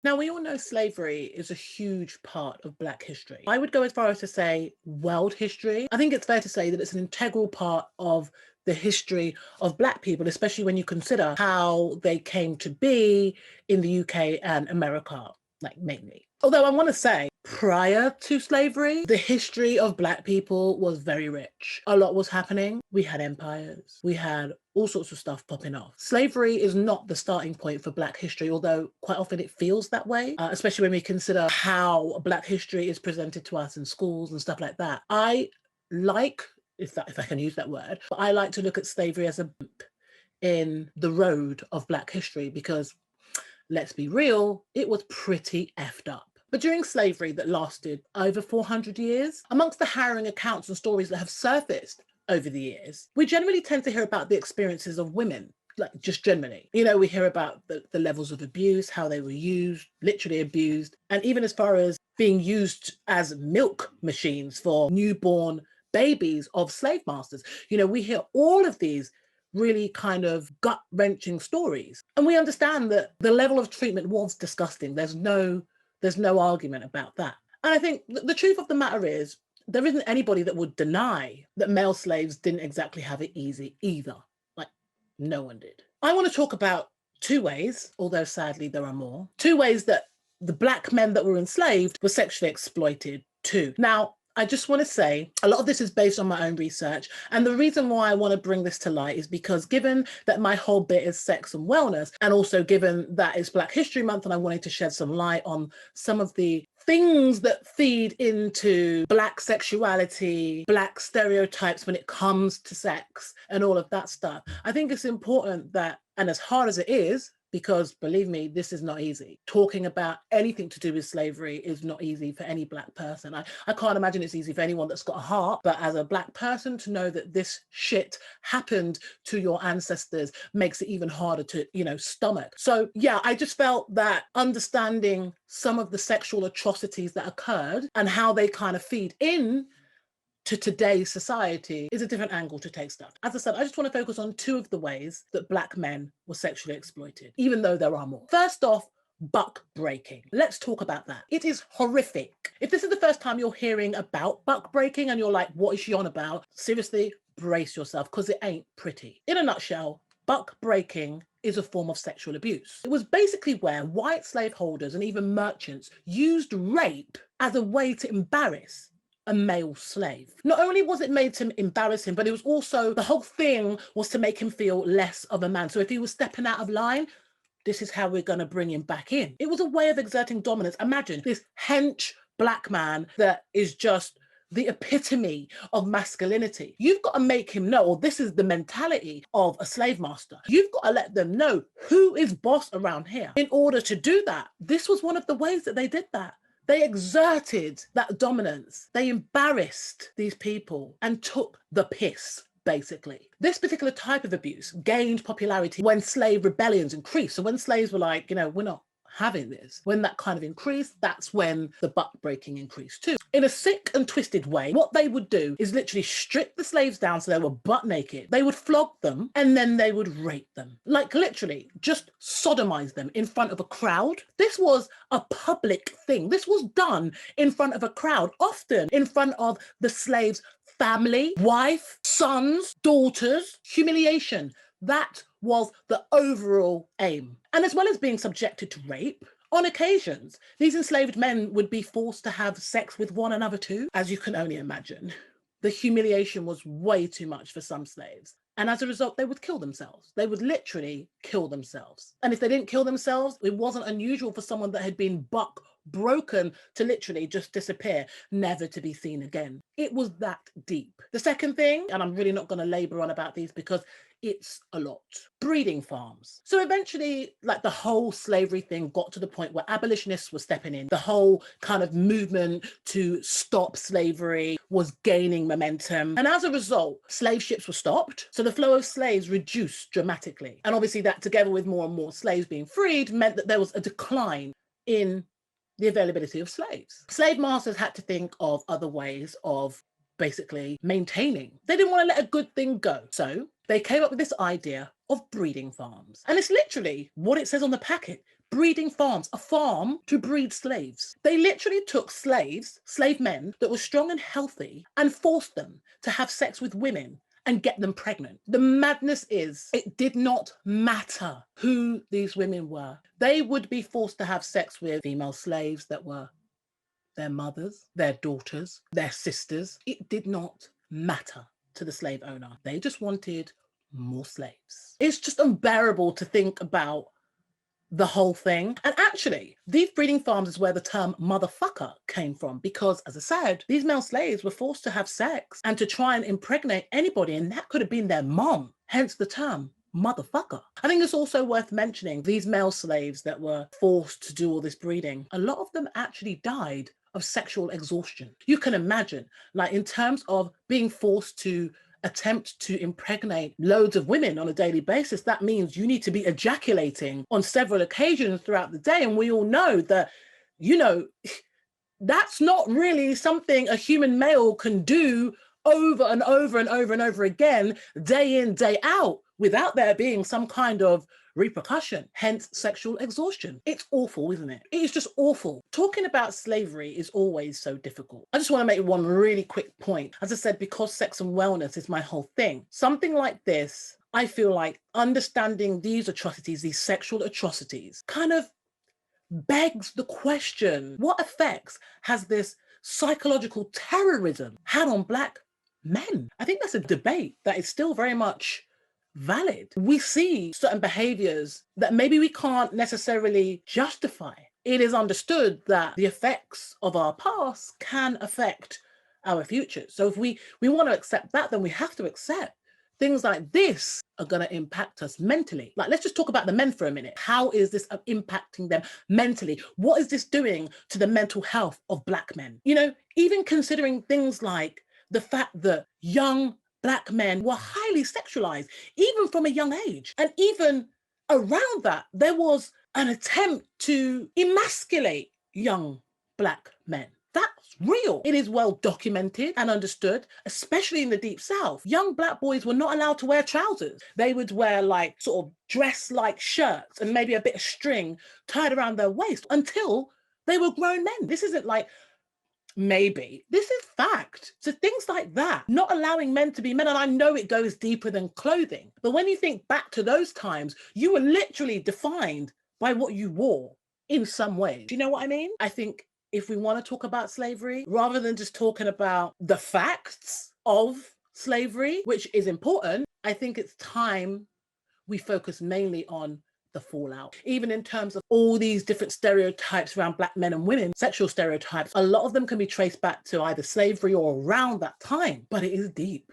Now, we all know slavery is a huge part of Black history. I would go as far as to say world history. I think it's fair to say that it's an integral part of the history of Black people, especially when you consider how they came to be in the UK and America, like mainly. Although I want to say, prior to slavery, the history of Black people was very rich. A lot was happening. We had empires. We had all sorts of stuff popping off. Slavery is not the starting point for Black history, although quite often it feels that way, especially when we consider how Black history is presented to us in schools and stuff like that. I like, if I can use that word, but I like to look at slavery as a bump in the road of Black history because, let's be real, it was pretty effed up. But during slavery that lasted over 400 years, amongst the harrowing accounts and stories that have surfaced over the years, we generally tend to hear about the experiences of women, like just generally. You know, we hear about the levels of abuse, how they were used, literally abused, and even as far as being used as milk machines for newborn babies of slave masters. You know, we hear all of these really kind of gut-wrenching stories. And we understand that the level of treatment was disgusting. There's no argument about that. And I think the truth of the matter is, there isn't anybody that would deny that male slaves didn't exactly have it easy either. Like, no one did. I want to talk about two ways, although sadly there are more, two ways that the Black men that were enslaved were sexually exploited too. Now, I just want to say a lot of this is based on my own research. And the reason why I want to bring this to light is because given that my whole bit is sex and wellness, and also given that it's Black History Month and I wanted to shed some light on some of the things that feed into Black sexuality, Black stereotypes when it comes to sex and all of that stuff, I think it's important that, and as hard as it is, because believe me, this is not easy. Talking about anything to do with slavery is not easy for any Black person. I can't imagine it's easy for anyone that's got a heart, but as a Black person, to know that this shit happened to your ancestors makes it even harder to, you know, stomach. So yeah, I just felt that understanding some of the sexual atrocities that occurred and how they kind of feed in to today's society is a different angle to take stuff. As I said, I just want to focus on two of the ways that Black men were sexually exploited, even though there are more. First off, buck breaking. Let's talk about that. It is horrific. If this is the first time you're hearing about buck breaking and you're like, what is she on about? Seriously, brace yourself, because it ain't pretty. In a nutshell, buck breaking is a form of sexual abuse. It was basically where white slaveholders and even merchants used rape as a way to embarrass a male slave. Not only was it made to embarrass him, but it was also, the whole thing was to make him feel less of a man. So if he was stepping out of line, this is how we're going to bring him back in. It was a way of exerting dominance. Imagine this hench Black man that is just the epitome of masculinity. You've got to make him know, or this is the mentality of a slave master. You've got to let them know who is boss around here. In order to do that, this was one of the ways that they did that. They exerted that dominance. They embarrassed these people and took the piss, basically. This particular type of abuse gained popularity when slave rebellions increased. So when slaves were like, you know, we're not having this. When that kind of increased, that's when the buck breaking increased too. In a sick and twisted way, what they would do is literally strip the slaves down so they were butt naked. They would flog them and then they would rape them. Like literally just sodomize them in front of a crowd. This was a public thing. This was done in front of a crowd, often in front of the slave's family, wife, sons, daughters. Humiliation. That was the overall aim. And as well as being subjected to rape, on occasions, these enslaved men would be forced to have sex with one another too, as you can only imagine. The humiliation was way too much for some slaves. And as a result, they would kill themselves. They would literally kill themselves. And if they didn't kill themselves, it wasn't unusual for someone that had been buck broken to literally just disappear, never to be seen again. It was that deep. The second thing, and I'm really not going to labor on about these because it's a lot. Breeding farms. So eventually, like the whole slavery thing got to the point where abolitionists were stepping in. The whole kind of movement to stop slavery was gaining momentum. And as a result, slave ships were stopped. So the flow of slaves reduced dramatically. And obviously that, together with more and more slaves being freed, meant that there was a decline in the availability of slaves. Slave masters had to think of other ways of basically maintaining. They didn't want to let a good thing go. So they came up with this idea of breeding farms. And it's literally what it says on the packet, breeding farms, a farm to breed slaves. They literally took slaves, slave men that were strong and healthy, and forced them to have sex with women and get them pregnant. The madness is, it did not matter who these women were. They would be forced to have sex with female slaves that were their mothers, their daughters, their sisters. It did not matter to the slave owner. They just wanted more slaves. It's just unbearable to think about the whole thing. And actually, these breeding farms is where the term motherfucker came from, because, as I said, these male slaves were forced to have sex and to try and impregnate anybody, and that could have been their mom, hence the term motherfucker. I think it's also worth mentioning these male slaves that were forced to do all this breeding, a lot of them actually died of sexual exhaustion. You can imagine, like, in terms of being forced to attempt to impregnate loads of women on a daily basis, that means you need to be ejaculating on several occasions throughout the day. And we all know that, you know, that's not really something a human male can do over and over and over and over again, day in, day out, without there being some kind of repercussion, hence sexual exhaustion. It's awful, isn't it? It is just awful. Talking about slavery is always so difficult. I just want to make one really quick point. As I said, because sex and wellness is my whole thing, something like this, I feel like understanding these atrocities, these sexual atrocities, kind of begs the question, what effects has this psychological terrorism had on Black men? I think that's a debate that is still very much valid. We see certain behaviors that maybe we can't necessarily justify. It is understood that the effects of our past can affect our future. So if we want to accept that, then we have to accept things like this are going to impact us mentally. Like, let's just talk about the men for a minute. How is this impacting them mentally? What is this doing to the mental health of Black men? You know, even considering things like the fact that young Black men were highly sexualized, even from a young age. And even around that, there was an attempt to emasculate young Black men. That's real. It is well documented and understood, especially in the Deep South. Young Black boys were not allowed to wear trousers. They would wear like sort of dress-like shirts and maybe a bit of string tied around their waist until they were grown men. This isn't like maybe. This is fact. So things like that, not allowing men to be men, and I know it goes deeper than clothing, but when you think back to those times, you were literally defined by what you wore in some way. Do you know what I mean? I think if we want to talk about slavery, rather than just talking about the facts of slavery, which is important, I think it's time we focus mainly on the fallout. Even in terms of all these different stereotypes around Black men and women, sexual stereotypes, a lot of them can be traced back to either slavery or around that time, but it is deep.